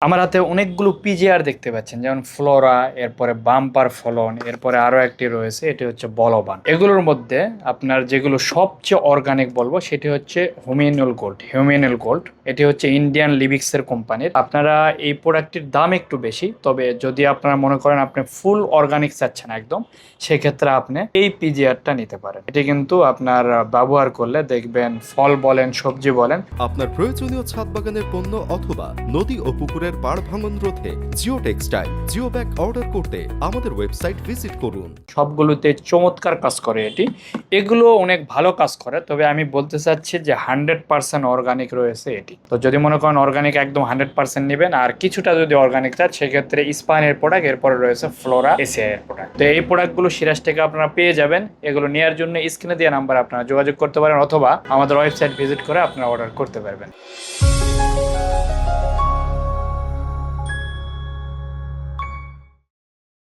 আমার হাতে অনেকগুলো পিজিআর দেখতে পাচ্ছেন, যেমন ফ্লোরা, এরপরে বাম্পার ফলন, এরপরে আরো একটি রয়েছে, এটি হচ্ছে বলবান। এগুলোর মধ্যে আপনার যেগুলো সবচেয়ে অর্গানিক বলবো সেটি হচ্ছে হিউমিনাল গোল্ড। এটি হচ্ছে ইন্ডিয়ান লিবিক্স এর কোম্পানির। আপনারা এই প্রোডাক্টটির দাম একটু বেশি, তবে যদি আপনারা মনে করেন আপনি ফুল অর্গানিক চাচ্ছেন একদম, সেক্ষেত্রে আপনি এই পিজিআরটা নিতে পারেন। এটি কিন্তু আপনার ব্যবহার করলে দেখবেন ফল বলেন সবজি বলেন। আপনার প্রয়োজনীয় ছাদ বাগানের পণ্য অথবা নদী ও পুকুরের পাড় ভাঙন রোধে geo textile geo bag order করতে আমাদের ওয়েবসাইট ভিজিট করুন। সবগুলোতে চমৎকার কাজ করে এটি। এগুলো অনেক ভালো কাজ করে, তবে আমি বলতে চাচ্ছি যে 100% অর্গানিক রয়েছে এটি। তো যদি মনে করেন অর্গানিক একদম 100% নেবেন, আর কিছুটা যদি অর্গানিক চান সেক্ষেত্রে স্পানের প্রোডাক্ট, এরপরে রয়েছে ফ্লোরা এসিআই এর প্রোডাক্ট। তো এই প্রোডাক্টগুলো সিরাজ থেকে আপনারা পেয়ে যাবেন। এগুলো নেওয়ার জন্য স্ক্রিনে দেওয়া নাম্বার আপনারা যোগাযোগ করতে পারেন, অথবা আমাদের ওয়েবসাইট ভিজিট করে আপনারা অর্ডার করতে পারবেন।